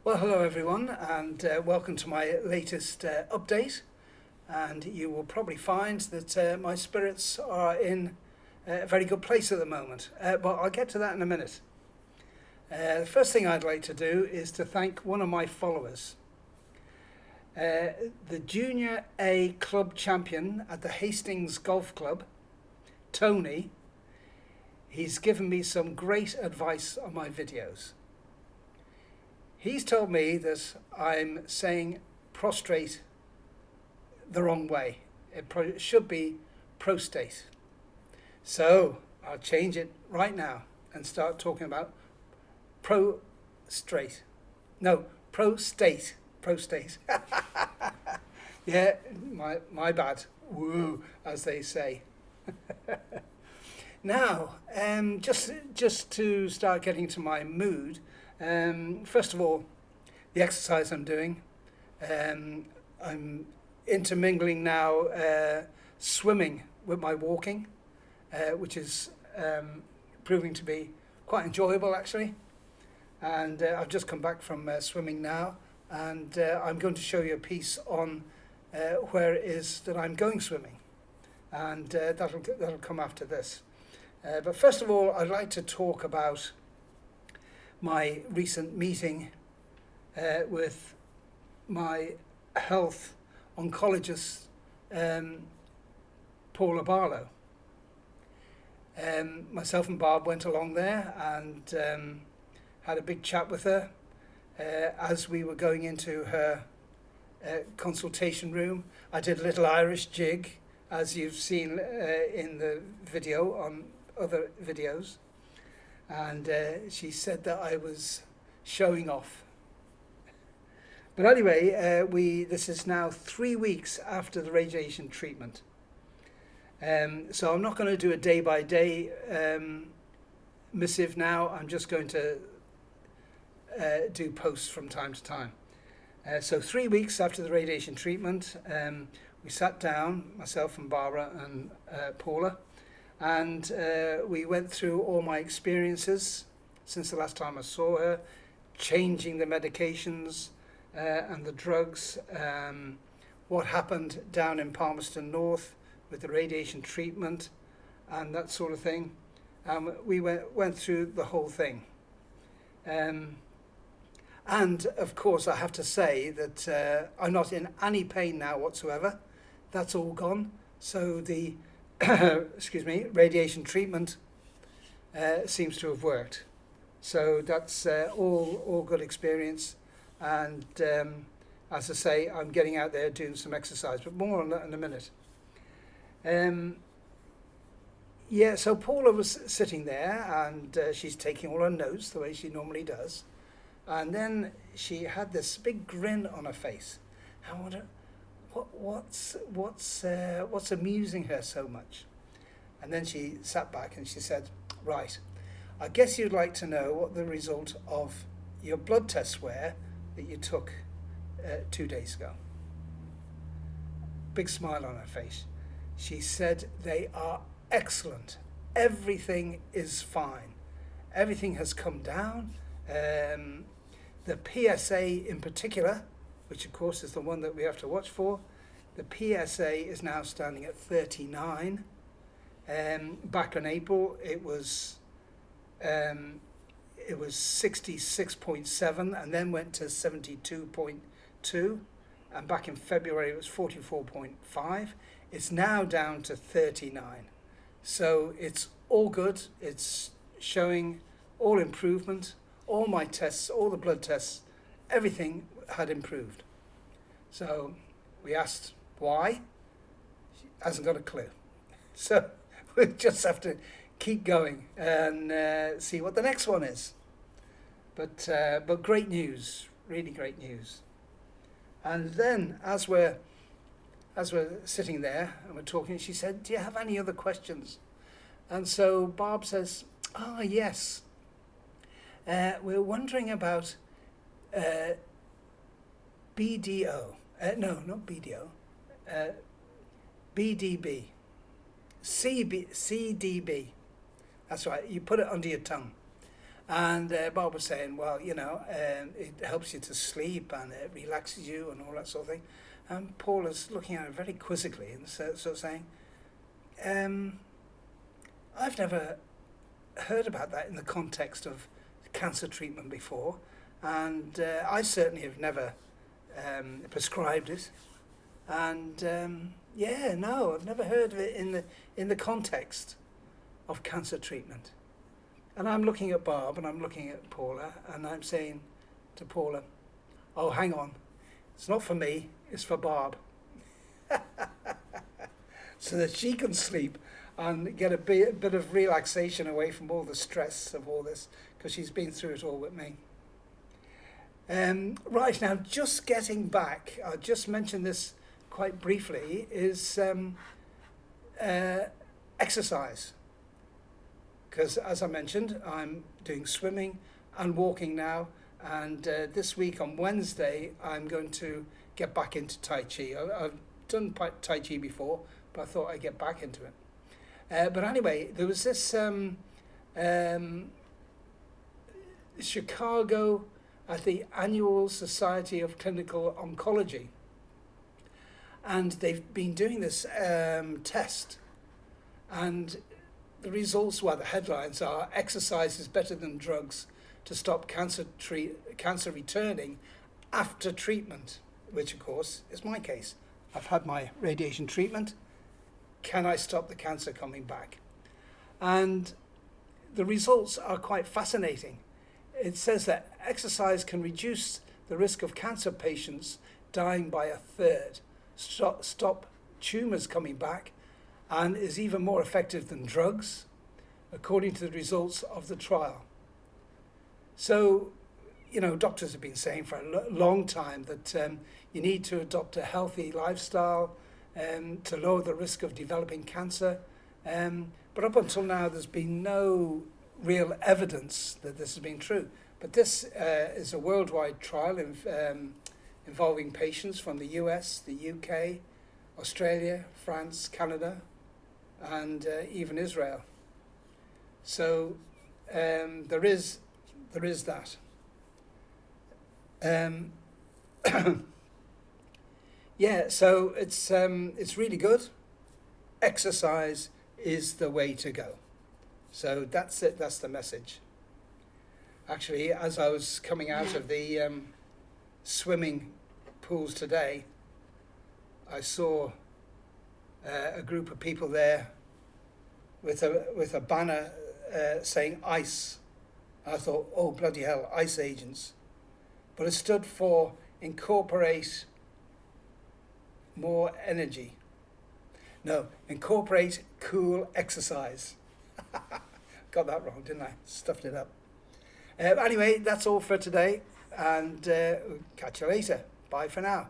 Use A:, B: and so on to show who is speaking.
A: Well, hello everyone, and welcome to my latest update. And you will probably find that my spirits are in a very good place at the moment, but I'll get to that in a minute. The first thing I'd like to do is to thank one of my followers, the Junior A Club champion at the Hastings Golf Club, Tony. He's given me some great advice on my videos. He's told me that I'm saying prostrate the wrong way. It should be prostate. So I'll change it right now and start talking about prostrate. No, prostate. Prostate. Yeah, my bad. Woo, as they say. Now, just to start getting to my mood. First of all, the exercise I'm doing. I'm intermingling now swimming with my walking, which is proving to be quite enjoyable actually. And I've just come back from swimming now, and I'm going to show you a piece on where it is that I'm going swimming, and that'll come after this. But first of all, I'd like to talk about my recent meeting with my health oncologist, Paula Barlow. Myself and Barb went along there and had a big chat with her as we were going into her consultation room. I did a little Irish jig, as you've seen in the video on other videos. And she said that I was showing off. But anyway, this is now 3 weeks after the radiation treatment. So I'm not going to do a day-by-day missive now. I'm just going to do posts from time to time. So 3 weeks after the radiation treatment, we sat down, myself and Barbara and Paula, and we went through all my experiences since the last time I saw her, changing the medications and the drugs, what happened down in Palmerston North with the radiation treatment and that sort of thing. We went through the whole thing. And of course I have to say that I'm not in any pain now whatsoever. That's all gone. So the radiation treatment seems to have worked. So that's all good experience. And as I say, I'm getting out there doing some exercise, but more on that in a minute. So Paula was sitting there, and she's taking all her notes the way she normally does. And then she had this big grin on her face. I wonder, what's amusing her so much? And then she sat back and she said, right, I guess you'd like to know what the result of your blood tests were that you took 2 days ago. Big smile on her face. She said they are excellent. Everything is fine. Everything has come down. The PSA in particular, which of course is the one that we have to watch for, the PSA is now standing at 39. Back in April, it was 66.7, and then went to 72.2, and back in February it was 44.5. It's now down to 39. So it's all good. It's showing all improvement. All my tests, all the blood tests, everything had improved. So we asked why. She hasn't got a clue. So we just have to keep going and see what the next one is. But great news, really great news. And then as we're sitting there and we're talking, she said, "Do you have any other questions?" And so Barb says, yes. We're wondering about BDO. No, not BDO. BDB. CDB. That's right. You put it under your tongue. And Bob was saying, well, it helps you to sleep and it relaxes you and all that sort of thing. And Paula's looking at her very quizzically and sort of saying, I've never heard about that in the context of cancer treatment before, and I certainly have never prescribed it. And no, I've never heard of it in the context of cancer treatment. And I'm looking at Barb and I'm looking at Paula and I'm saying to Paula, oh, hang on, it's not for me, it's for Barb. So that she can sleep and get a bit of relaxation away from all the stress of all this, because she's been through it all with me. Right, now just getting back, I'll just mention this quite briefly, is exercise. Because as I mentioned, I'm doing swimming and walking now, and this week on Wednesday I'm going to get back into Tai Chi. I've done Tai Chi before, but I thought I'd get back into it. But anyway, there was this Chicago at the Annual Society of Clinical Oncology, and they've been doing this test, and the results, well, the headlines are, exercise is better than drugs to stop cancer returning after treatment, which of course is my case. I've had my radiation treatment. Can I stop the cancer coming back? And the results are quite fascinating. It says that exercise can reduce the risk of cancer patients dying by a third, stop tumours coming back, and is even more effective than drugs, according to the results of the trial. So, doctors have been saying for a long time that you need to adopt a healthy lifestyle to lower the risk of developing cancer. But up until now, there's been no real evidence that this has been true. But this is a worldwide trial involving patients from the US, the UK, Australia, France, Canada, and even Israel. So there is that. So it's really good. Exercise is the way to go. So that's it. That's the message. Actually, as I was coming out of the swimming pools today, I saw a group of people there with a banner saying ICE. I thought, oh bloody hell, ICE agents. But it stood for incorporate more energy. No, incorporate cool exercise. Got that wrong, didn't I? Stuffed it up. Anyway, that's all for today, and catch you later. Bye for now.